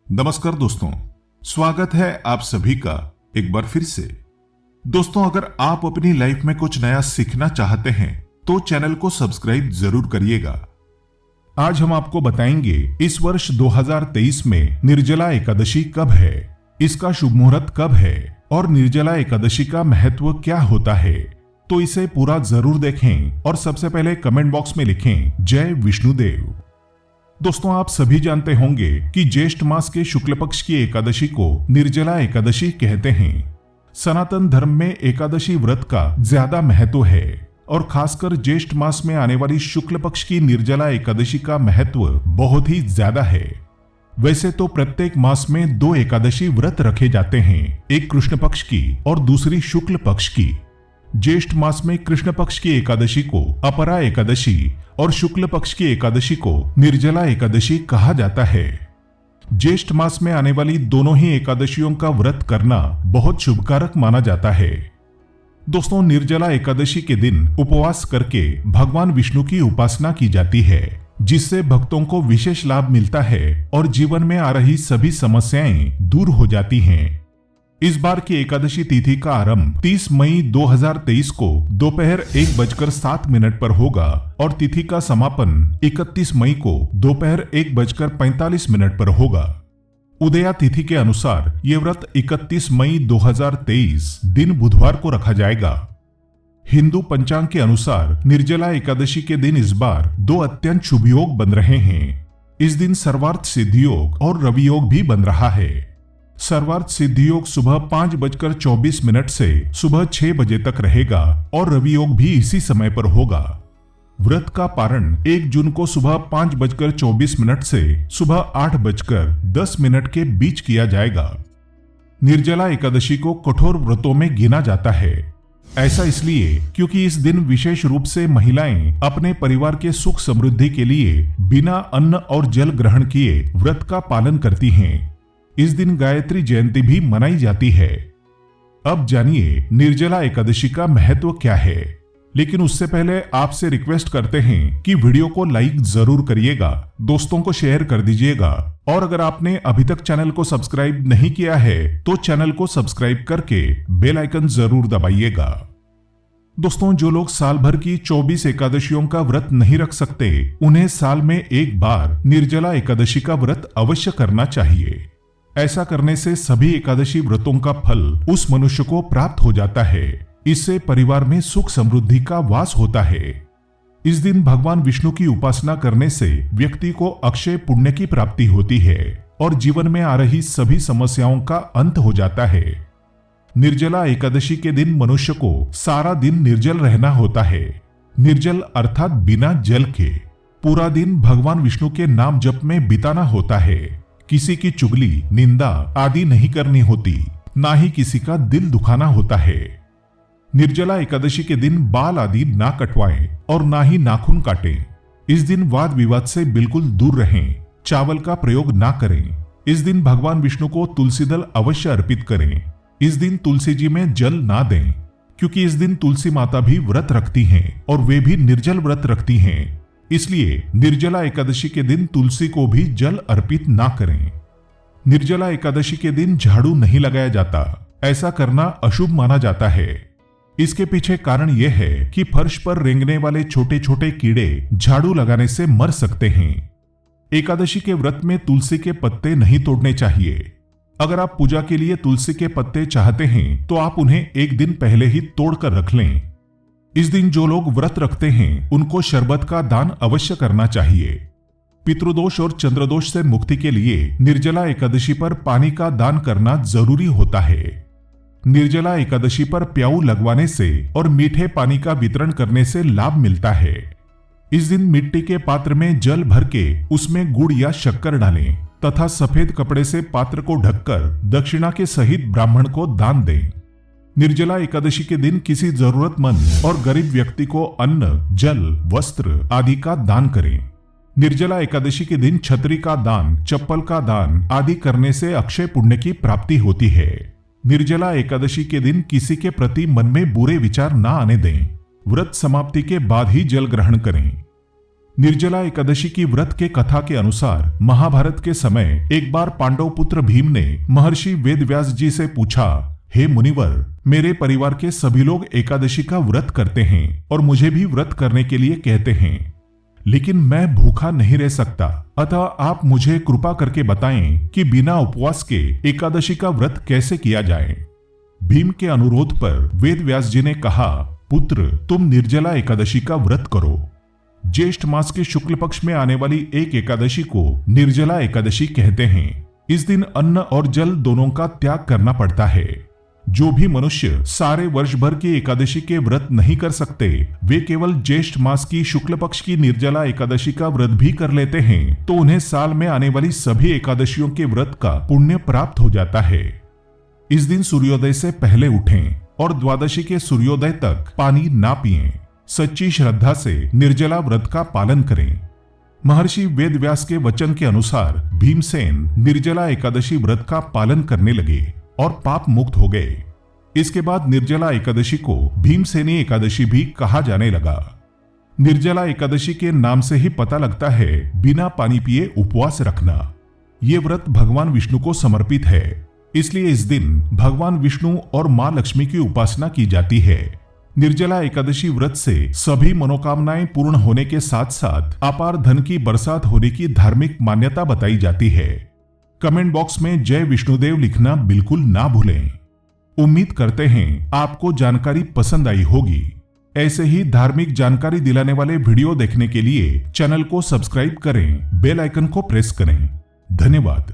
नमस्कार दोस्तों, स्वागत है आप सभी का एक बार फिर से। दोस्तों, अगर आप अपनी लाइफ में कुछ नया सीखना चाहते हैं तो चैनल को सब्सक्राइब जरूर करिएगा। आज हम आपको बताएंगे इस वर्ष 2023 में निर्जला एकादशी कब है, इसका शुभ मुहूर्त कब है और निर्जला एकादशी का महत्व क्या होता है। तो इसे पूरा जरूर देखें और सबसे पहले कमेंट बॉक्स में लिखें जय विष्णुदेव। दोस्तों, आप सभी जानते होंगे कि ज्येष्ठ मास के शुक्ल पक्ष की एकादशी को निर्जला एकादशी कहते हैं। सनातन धर्म में एकादशी व्रत का ज्यादा महत्व है और खासकर ज्येष्ठ मास में आने वाली शुक्ल पक्ष की निर्जला एकादशी का महत्व बहुत ही ज्यादा है। वैसे तो प्रत्येक मास में 2 एकादशी व्रत रखे जाते हैं, एक कृष्ण पक्ष की और दूसरी शुक्ल पक्ष की। ज्येष्ठ मास में कृष्ण पक्ष की एकादशी को अपरा एकादशी और शुक्ल पक्ष की एकादशी को निर्जला एकादशी कहा जाता है। ज्येष्ठ मास में आने वाली दोनों ही एकादशियों का व्रत करना बहुत शुभकारक माना जाता है। दोस्तों, निर्जला एकादशी के दिन उपवास करके भगवान विष्णु की उपासना की जाती है, जिससे भक्तों को विशेष लाभ मिलता है और जीवन में आ रही सभी समस्याएं दूर हो जाती हैं। इस बार की एकादशी तिथि का आरंभ 30 मई 2023 को दोपहर 1:07 पर होगा और तिथि का समापन 31 मई को दोपहर 1:45 पर होगा। उदया तिथि के अनुसार ये व्रत 31 मई 2023 दिन बुधवार को रखा जाएगा। हिंदू पंचांग के अनुसार निर्जला एकादशी के दिन इस बार 2 अत्यंत शुभ योग बन रहे हैं। इस दिन सर्वार्थ सिद्धि योग और रवि योग भी बन रहा है। सर्वार्थ सिद्धि योग सुबह 5:24 से सुबह 6 बजे तक रहेगा और रवि योग भी इसी समय पर होगा। व्रत का पारण 1 जून को सुबह 5:24 से सुबह 8:10 के बीच किया जाएगा। निर्जला एकादशी को कठोर व्रतों में गिना जाता है। ऐसा इसलिए क्योंकि इस दिन विशेष रूप से महिलाएं अपने परिवार के सुख समृद्धि के लिए बिना अन्न और जल ग्रहण किए व्रत का पालन करती हैं। इस दिन गायत्री जयंती भी मनाई जाती है। अब जानिए निर्जला एकादशी का महत्व क्या है, लेकिन उससे पहले आपसे रिक्वेस्ट करते हैं कि वीडियो को लाइक जरूर करिएगा, दोस्तों को शेयर कर दीजिएगा और अगर आपने अभी तक चैनल को सब्सक्राइब नहीं किया है तो चैनल को सब्सक्राइब करके बेल आइकन जरूर दबाइएगा। दोस्तों, जो लोग साल भर की 24 एकादशियों का व्रत नहीं रख सकते, उन्हें साल में एक बार निर्जला एकादशी का व्रत अवश्य करना चाहिए। ऐसा करने से सभी एकादशी व्रतों का फल उस मनुष्य को प्राप्त हो जाता है। इससे परिवार में सुख समृद्धि का वास होता है। इस दिन भगवान विष्णु की उपासना करने से व्यक्ति को अक्षय पुण्य की प्राप्ति होती है और जीवन में आ रही सभी समस्याओं का अंत हो जाता है। निर्जला एकादशी के दिन मनुष्य को सारा दिन निर्जल रहना होता है। निर्जल अर्थात बिना जल के पूरा दिन भगवान विष्णु के नाम जप में बिताना होता है। किसी की चुगली, निंदा आदि नहीं करनी होती, ना ही किसी का दिल दुखाना होता है। निर्जला एकादशी के दिन बाल आदि ना कटवाएं और ना ही नाखून काटें। इस दिन वाद विवाद से बिल्कुल दूर रहें। चावल का प्रयोग ना करें। इस दिन भगवान विष्णु को तुलसी दल अवश्य अर्पित करें। इस दिन तुलसी जी में जल ना दें, क्योंकि इस दिन तुलसी माता भी व्रत रखती हैं और वे भी निर्जल व्रत रखती हैं। इसलिए निर्जला एकादशी के दिन तुलसी को भी जल अर्पित ना करें। निर्जला एकादशी के दिन झाड़ू नहीं लगाया जाता, ऐसा करना अशुभ माना जाता है। इसके पीछे कारण यह है कि फर्श पर रेंगने वाले छोटे छोटे कीड़े झाड़ू लगाने से मर सकते हैं। एकादशी के व्रत में तुलसी के पत्ते नहीं तोड़ने चाहिए। अगर आप पूजा के लिए तुलसी के पत्ते चाहते हैं तो आप उन्हें एक दिन पहले ही तोड़कर रख लें। इस दिन जो लोग व्रत रखते हैं उनको शरबत का दान अवश्य करना चाहिए। पितृदोष और चंद्रदोष से मुक्ति के लिए निर्जला एकादशी पर पानी का दान करना जरूरी होता है। निर्जला एकादशी पर प्याऊ लगवाने से और मीठे पानी का वितरण करने से लाभ मिलता है। इस दिन मिट्टी के पात्र में जल भर के उसमें गुड़ या शक्कर डालें तथा सफेद कपड़े से पात्र को ढककर दक्षिणा के सहित ब्राह्मण को दान दें। निर्जला एकादशी के दिन किसी जरूरतमंद और गरीब व्यक्ति को अन्न, जल, वस्त्र आदि का दान करें। निर्जला एकादशी के दिन छतरी का दान, चप्पल का दान आदि करने से अक्षय पुण्य की प्राप्ति होती है। निर्जला एकादशी के दिन किसी के प्रति मन में बुरे विचार ना आने दें। व्रत समाप्ति के बाद ही जल ग्रहण करें। निर्जला एकादशी की व्रत के कथा के अनुसार महाभारत के समय एक बार पांडव पुत्र भीम ने महर्षि वेदव्यास जी से पूछा, हे मुनिवर, मेरे परिवार के सभी लोग एकादशी का व्रत करते हैं और मुझे भी व्रत करने के लिए कहते हैं, लेकिन मैं भूखा नहीं रह सकता, अतः आप मुझे कृपा करके बताएं कि बिना उपवास के एकादशी का व्रत कैसे किया जाए। भीम के अनुरोध पर वेदव्यास जी ने कहा, पुत्र, तुम निर्जला एकादशी का व्रत करो। ज्येष्ठ मास के शुक्ल पक्ष में आने वाली एक एकादशी को निर्जला एकादशी कहते हैं। इस दिन अन्न और जल दोनों का त्याग करना पड़ता है। जो भी मनुष्य सारे वर्ष भर की एकादशी के व्रत नहीं कर सकते, वे केवल ज्येष्ठ मास की शुक्ल पक्ष की निर्जला एकादशी का व्रत भी कर लेते हैं तो उन्हें साल में आने वाली सभी एकादशियों के व्रत का पुण्य प्राप्त हो जाता है। इस दिन सूर्योदय से पहले उठें और द्वादशी के सूर्योदय तक पानी ना पिएं। सच्ची श्रद्धा से निर्जला व्रत का पालन करें। महर्षि वेदव्यास के वचन के अनुसार भीमसेन निर्जला एकादशी व्रत का पालन करने लगे और पाप मुक्त हो गए। इसके बाद निर्जला एकादशी को भीमसेनी एकादशी भी कहा जाने लगा। निर्जला एकादशी के नाम से ही पता लगता है बिना पानी पिए उपवास रखना। ये व्रत भगवान विष्णु को समर्पित है, इसलिए इस दिन भगवान विष्णु और मां लक्ष्मी की उपासना की जाती है। निर्जला एकादशी व्रत से सभी मनोकामनाएं पूर्ण होने के साथ साथ अपार धन की बरसात होने की धार्मिक मान्यता बताई जाती है। कमेंट बॉक्स में जय विष्णुदेव लिखना बिल्कुल ना भूलें। उम्मीद करते हैं आपको जानकारी पसंद आई होगी। ऐसे ही धार्मिक जानकारी दिलाने वाले वीडियो देखने के लिए चैनल को सब्सक्राइब करें, बेल आइकन को प्रेस करें। धन्यवाद।